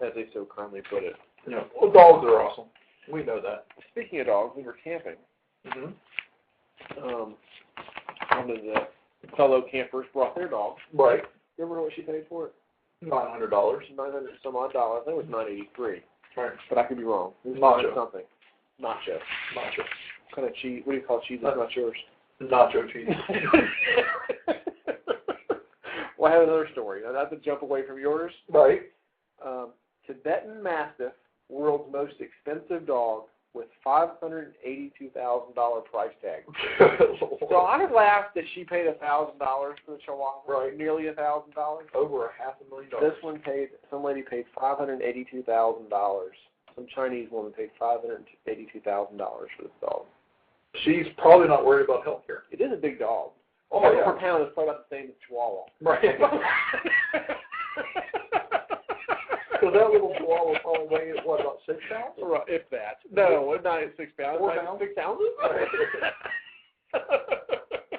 D: as they so kindly put it.
C: Yeah. Well, dogs are awesome. We know that.
D: Speaking of dogs, we were camping. One of the fellow campers brought their dog.
C: Right.
D: You ever know what she paid for it?
C: $900.
D: $900 some odd dollars. I think it was $983.
C: Right.
D: But I could be wrong. It was
C: Nacho.
D: Something. Nacho.
C: What
D: kind of cheese? What do you call cheese that's not yours?
C: Nacho cheese.
D: Well, I have another story. Not to jump away from yours.
C: Right.
D: Tibetan Mastiff, world's most expensive dog, with $582,000 price tag. So I laughed that she paid $1,000 for the Chihuahua.
C: Right.
D: Nearly $1,000.
C: Over $500,000.
D: Some lady paid $582,000. Some Chinese woman paid $582,000 for this dog.
C: She's probably not worried about health care.
D: It is a big dog.
C: Oh,
D: Pound
C: yeah.
D: per pound is probably about the same as Chihuahua.
C: Right. So that little Chihuahua probably weighs, what, about 6 pounds?
D: Right, if that. No, not at 6 pounds.
C: 4 pounds?
D: 6 ounces?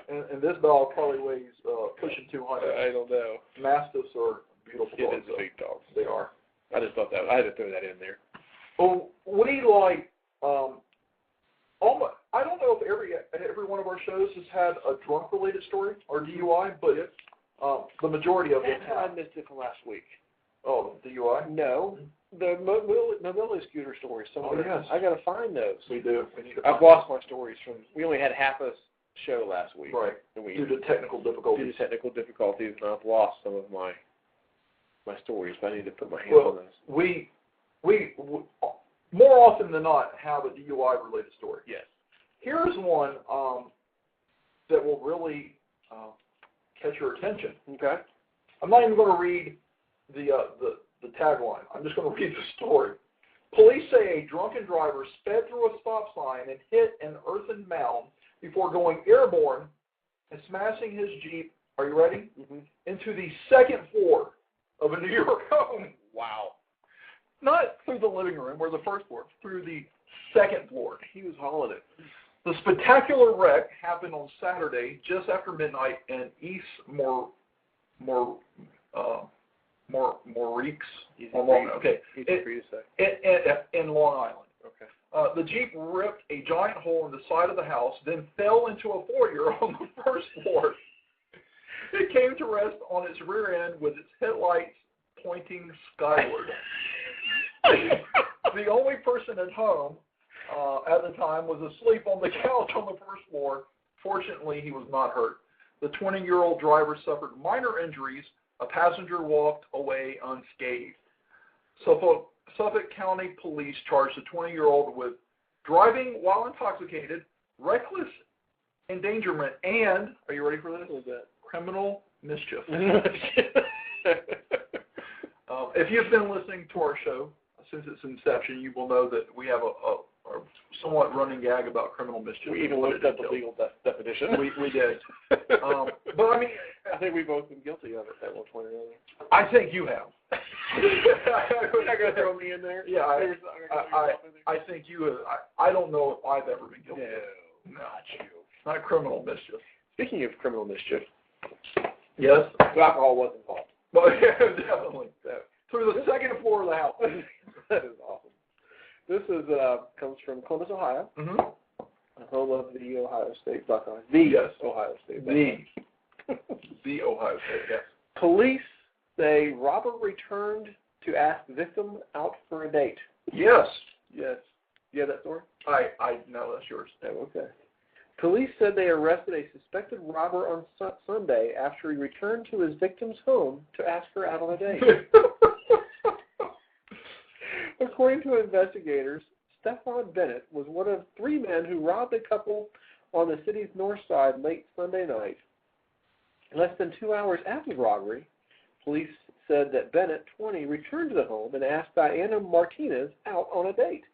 C: and this dog probably weighs pushing 200.
D: I don't know.
C: Mastiffs are beautiful dogs.
D: It is big dogs.
C: They are.
D: I just thought that. I had to throw that in there.
C: Well, we like, I don't know if every one of our shows has had a drunk-related story or DUI, but the majority of them have.
D: I missed it from last week.
C: Oh, DUI?
D: No. The mobility scooter stories.
C: Yes.
D: I got to find those.
C: We do. We need to
D: I've lost my stories from. We only had half a show last week.
C: Right.
D: And
C: Due to technical difficulties.
D: Due to technical difficulties, and I've lost some of my stories. But I need to put my hands on those.
C: We more often than not have a DUI-related story.
D: Yes.
C: Here's one that will really catch your attention.
D: Okay.
C: I'm not even going to read the tagline. I'm just going to read the story. Police say a drunken driver sped through a stop sign and hit an earthen mound before going airborne and smashing his Jeep, are you ready?
D: Mm-hmm.
C: Into the second floor of a New York home.
D: Wow.
C: Not through the living room or the first floor, through the second floor.
D: He was hauling it.
C: The spectacular wreck happened on Saturday just after midnight in East Maurice.
D: Easy for you to say.
C: In Long Island.
D: Okay.
C: The Jeep ripped a giant hole in the side of the house, then fell into a foyer on the first floor. It came to rest on its rear end with its headlights pointing skyward. The only person at home at the time was asleep on the couch on the first floor. Fortunately, he was not hurt. The 20-year-old driver suffered minor injuries. A passenger walked away unscathed. Suffolk County Police charged the 20-year-old with driving while intoxicated, reckless endangerment, and, are you ready for this?
D: What was that?
C: Criminal mischief. If you've been listening to our show since its inception, you will know that we have a somewhat running gag about criminal mischief.
D: We even looked up the legal definition.
C: We did. But I mean,
D: I think we've both been guilty of it at one point or another.
C: I think you have.
D: You're not going to throw me in there?
C: Yeah, I think you have. I don't know if I've ever been guilty.
D: No, not you.
C: Not criminal mischief.
D: Speaking of criminal mischief,
C: yes,
D: alcohol was involved.
C: Well, yeah, definitely. Through the second floor of the house.
D: That is awesome. This is comes from Columbus, Ohio, home of the Ohio State Buckeyes. Ohio State Buckeyes.
C: The Ohio State, yes.
D: Police say robber returned to ask victim out for a date.
C: Yes.
D: Yes. You have that story?
C: I know that's yours.
D: Oh, okay. Police said they arrested a suspected robber on Sunday after he returned to his victim's home to ask her out on a date. According to investigators, Stefan Bennett was one of 3 men who robbed a couple on the city's north side late Sunday night. Less than 2 hours after the robbery, police said that Bennett, 20, returned to the home and asked Diana Martinez out on a date.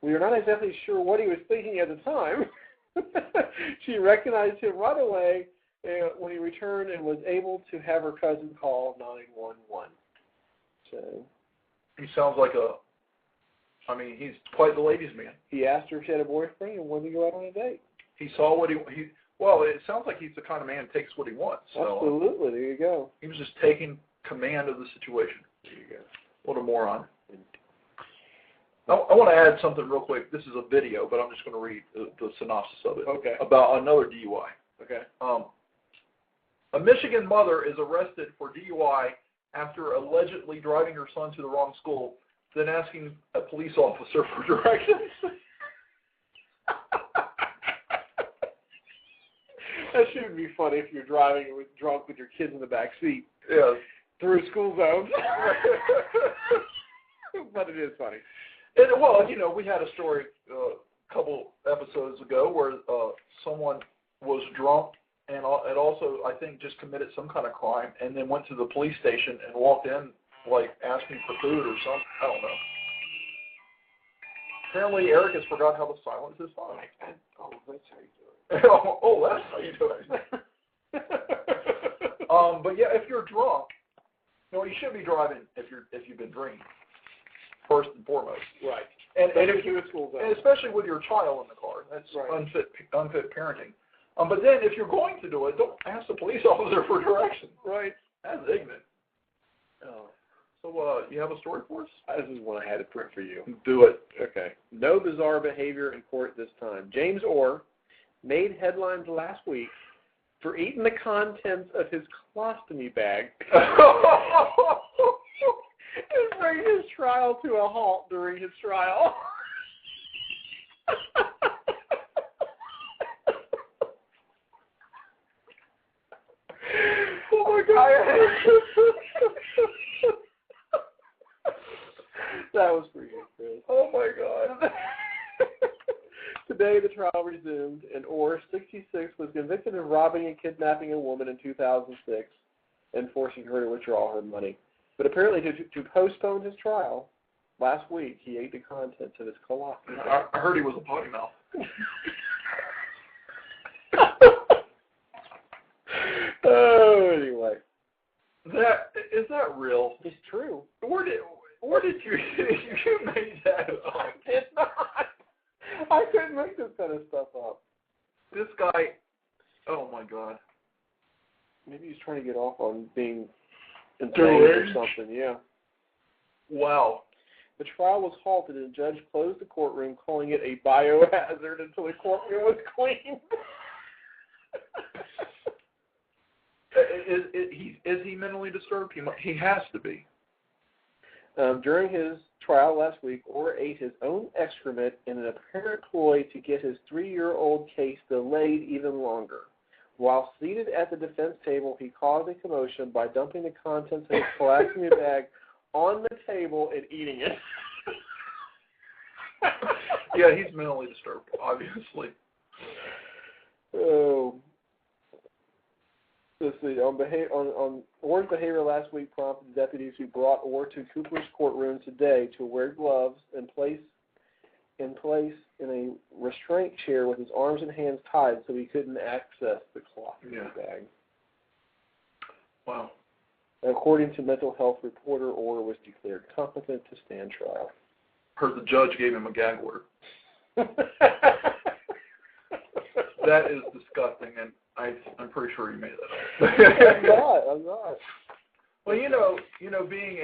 D: We are not exactly sure what he was thinking at the time. She recognized him right away when he returned and was able to have her cousin call 911. So
C: he sounds like he's quite the ladies' man.
D: He asked her if she had a boyfriend and wanted to go out on a date.
C: He saw what well, it sounds like he's the kind of man who takes what he wants. So,
D: absolutely, there you go.
C: He was just taking command of the situation.
D: There you go.
C: What a moron. I want to add something real quick. This is a video, but I'm just going to read the synopsis of it.
D: Okay.
C: About another DUI.
D: Okay.
C: A Michigan mother is arrested for DUI after allegedly driving her son to the wrong school, then asking a police officer for directions.
D: That shouldn't be funny if you're driving with drunk with your kids in the back seat.
C: Yes.
D: Through school zones. But it is funny.
C: And, well, you know, we had a story a couple episodes ago where someone was drunk and also, I think, just committed some kind of crime and then went to the police station and walked in, like, asking for food or something. I don't know. Apparently, Eric has forgot how to silence his phone.
D: Oh, that's how you do it.
C: Oh, that's how you do it. But yeah, if you're drunk, you know, you shouldn't be driving if you've been drinking. First and foremost.
D: Right.
C: And if
D: you school zone.
C: and especially with your child in the car, that's
D: right.
C: unfit parenting. But then if you're going to do it, don't ask the police officer for directions.
D: Right.
C: That's ignorant.
D: Oh.
C: So you have a story for us?
D: This is one I had to print for you.
C: Do it.
D: Okay. No bizarre behavior in court this time. James Orr made headlines last week for eating the contents of his colostomy bag and bring his trial to a halt during his trial. Oh my God. That was for you, Chris.
C: Oh my God.
D: Today the trial resumed, and Orr, 66, was convicted of robbing and kidnapping a woman in 2006 and forcing her to withdraw her money. But apparently to postpone his trial, last week he ate the contents of his colostomy.
C: I heard he was a potty mouth.
D: Oh, anyway.
C: Is that real?
D: It's true.
C: Where did you made that up?
D: I did not. I couldn't make this kind of stuff up.
C: This guy, oh my God.
D: Maybe he's trying to get off on being insane
C: Deranged?
D: or something, yeah.
C: Wow.
D: The trial was halted and the judge closed the courtroom, calling it a biohazard until the courtroom was cleaned.
C: Is he mentally disturbed? He has to be.
D: During his trial last week, Orr ate his own excrement in an apparent ploy to get his 3-year-old case delayed even longer. While seated at the defense table, he caused a commotion by dumping the contents of his colostomy bag on the table and eating it.
C: Yeah, he's mentally disturbed, obviously.
D: Oh. Let's see. On Orr's behavior last week prompted deputies who brought Orr to Cooper's courtroom today to wear gloves and place in a restraint chair with his arms and hands tied so he couldn't access the colostomy bag.
C: Wow.
D: According to mental health reporter, Orr was declared competent to stand trial.
C: Heard the judge gave him a gag order. That is disgusting, and I'm pretty sure you made that up.
D: I'm not.
C: Well, you know, being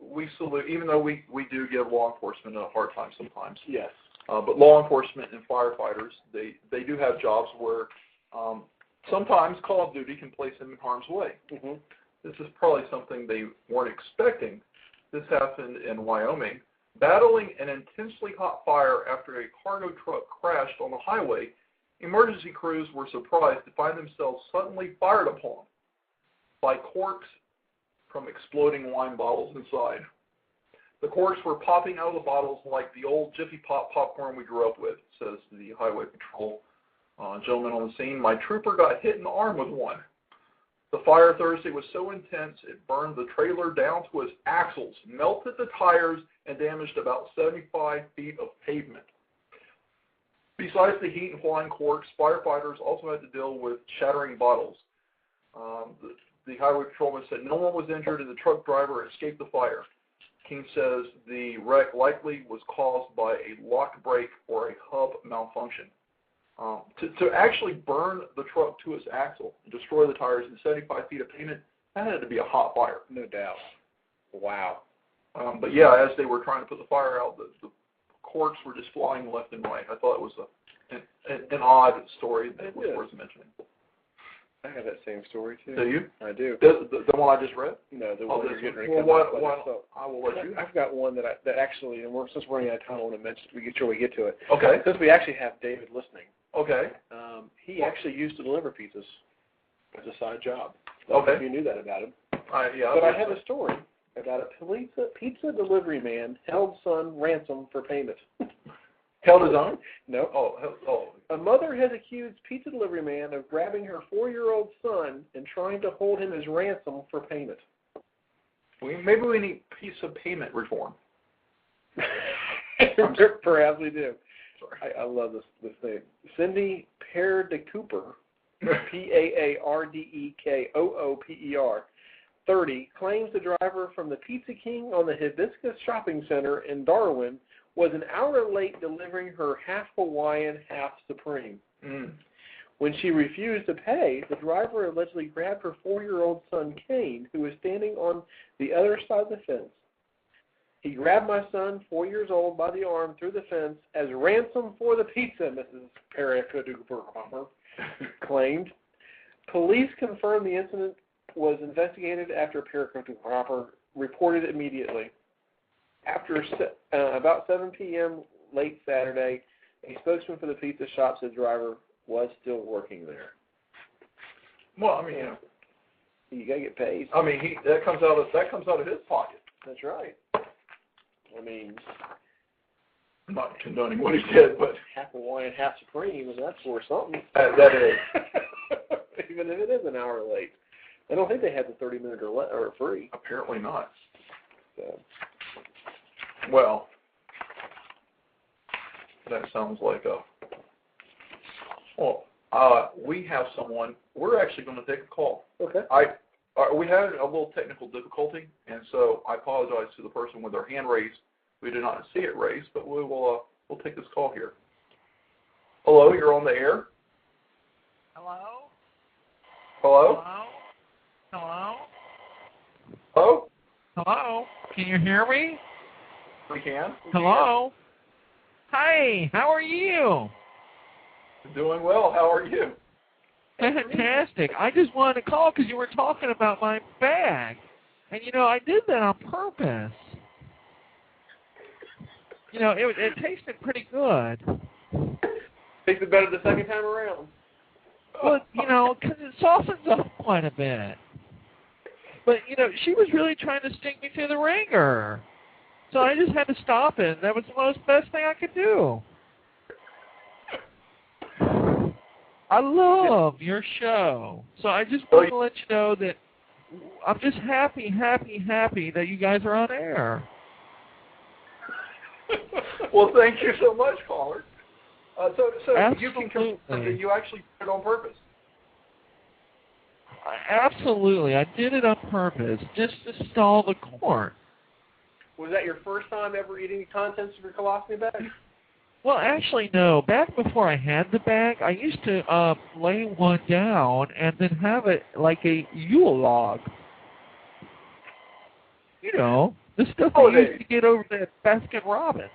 C: we salute, even though we do give law enforcement a hard time sometimes.
D: Yes.
C: But law enforcement and firefighters, they do have jobs where sometimes Call of Duty can place them in harm's way.
D: Mm-hmm.
C: This is probably something they weren't expecting. This happened in Wyoming. Battling an intensely hot fire after a cargo truck crashed on the highway, emergency crews were surprised to find themselves suddenly fired upon by corks from exploding wine bottles inside. The corks were popping out of the bottles like the old Jiffy Pop popcorn we grew up with, says the highway patrol gentleman on the scene. My trooper got hit in the arm with one. The fire Thursday was so intense it burned the trailer down to its axles, melted the tires, and damaged about 75 feet of pavement. Besides the heat and flying corks, firefighters also had to deal with shattering bottles. The highway patrolman said no one was injured and the truck driver escaped the fire. King says the wreck likely was caused by a lock brake or a hub malfunction. To actually burn the truck to its axle and destroy the tires in 75 feet of pavement, that had to be a hot fire.
D: No doubt. Wow.
C: But yeah, as they were trying to put the fire out, the corks were just flying left and right. I thought it was an odd story that was worth mentioning.
D: I have that same story, too.
C: Do you?
D: I do.
C: The one I just read?
D: No, the one you're getting ready to
C: well,
D: come
C: what,
D: up with.
C: I will let you.
D: I've got one that actually, and since we're running out of time, I want to mention, we get to it.
C: Okay.
D: Since we actually have David listening.
C: Okay.
D: He actually used to deliver pizzas as a side job.
C: Okay.
D: If you knew that about him.
C: Yeah.
D: But I have a story about a pizza delivery man held son ransom for payment.
C: Held his own?
D: No.
C: Oh.
D: A mother has accused pizza delivery man of grabbing her 4-year-old son and trying to hold him as ransom for payment.
C: Maybe we need pizza payment reform.
D: Perhaps we do.
C: Sorry.
D: I love this thing. Cindy Cooper, Paardekooper, 30, claims the driver from the Pizza King on the Hibiscus Shopping Center in Darwin was an hour late delivering her half Hawaiian, half Supreme. When she refused to pay, the driver allegedly grabbed her 4-year-old son, Kane, who was standing on the other side of the fence. He grabbed my son, 4 years old, by the arm through the fence as ransom for the pizza, Mrs. Cooper claimed. Police confirmed the incident was investigated after Cooper reported immediately. After about 7 p.m. late Saturday, a spokesman for the pizza shop said the driver was still working there.
C: Well, I mean,
D: you gotta get paid.
C: I mean, that comes out of his pocket.
D: That's right. I mean,
C: I'm not condoning what he did, but
D: half Hawaiian, half Supreme, and that's worth something.
C: That is.
D: Even if it is an hour late. I don't think they had the 30-minute or free.
C: Apparently not.
D: So.
C: Well, that sounds like we have someone. We're actually going to take a call.
D: Okay.
C: We had a little technical difficulty, and so I apologize to the person with their hand raised. We did not see it raised, but we'll take this call here. Hello, you're on the air.
E: Hello?
C: Hello?
E: Hello?
C: Hello?
E: Hello? Can you hear me?
C: We can.
E: Hello? Hi, how are you?
C: Doing well. How are you?
E: Fantastic. I just wanted to call because you were talking about my bag. And, I did that on purpose. It tasted pretty good.
D: Tasted better the second time around.
E: Well, because it softens up quite a bit. But, she was really trying to stick me through the ringer. So I just had to stop it. That was the best thing I could do. I love your show. So I just wanted to let you know that I'm just happy that you guys are on air.
C: Well, thank you so much, caller. So you can confirm that you actually did it on purpose.
E: Absolutely. I did it on purpose, just to stall the court.
D: Was that your first time ever eating the contents of your colostomy bag?
E: Well, actually, no. Back before I had the bag, I used to lay one down and then have it like a Yule log. The stuff I used to get over at Baskin Robbins.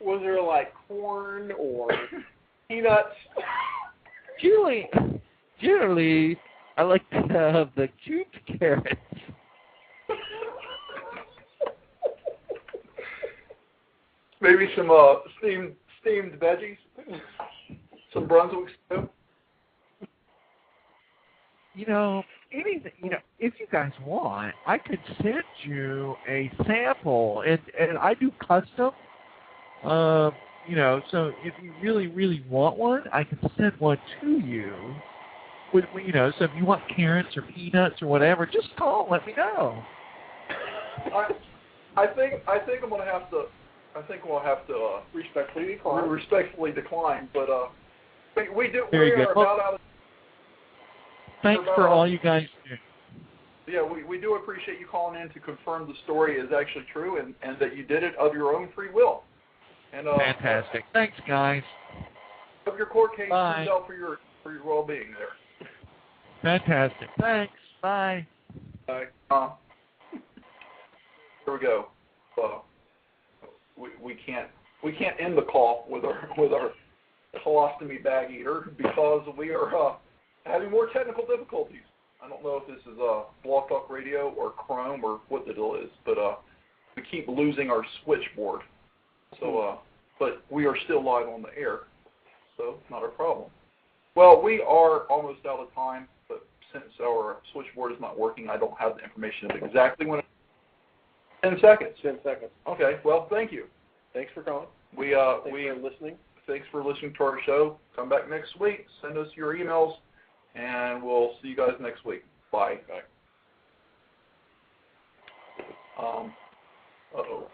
D: Was there like corn or peanuts?
E: Generally, I like to have the cubed carrots.
C: Maybe some steamed veggies, some Brunswick stew.
E: Anything. If you guys want, I could send you a sample, and I do custom. So if you really want one, I can send one to you. So if you want carrots or peanuts or whatever, just call and let me know.
C: I think I'm gonna have to. I think we'll have to respectfully decline. But we do.
E: Very good.
C: About out of.
E: Thanks for all you guys do.
C: Yeah, we do appreciate you calling in to confirm the story is actually true and that you did it of your own free will. And
E: fantastic. Thanks, guys.
C: Hope your court case
E: turns
C: out for your well-being there.
E: Fantastic. Thanks. Bye.
C: Bye. Here we go. We can't end the call with our colostomy bag eater because we are having more technical difficulties. I don't know if this is Blog Talk Radio or Chrome or what the deal is, but we keep losing our switchboard. So, but we are still live on the air, so not a problem. Well, we are almost out of time, but since our switchboard is not working, I don't have the information of exactly when. 10 seconds.
D: 10 seconds.
C: Okay. Well, thank you.
D: Thanks for calling.
C: Thanks for listening. Thanks for listening to our show. Come back next week. Send us your emails, and we'll see you guys next week. Bye.
D: Bye.
C: Uh-oh.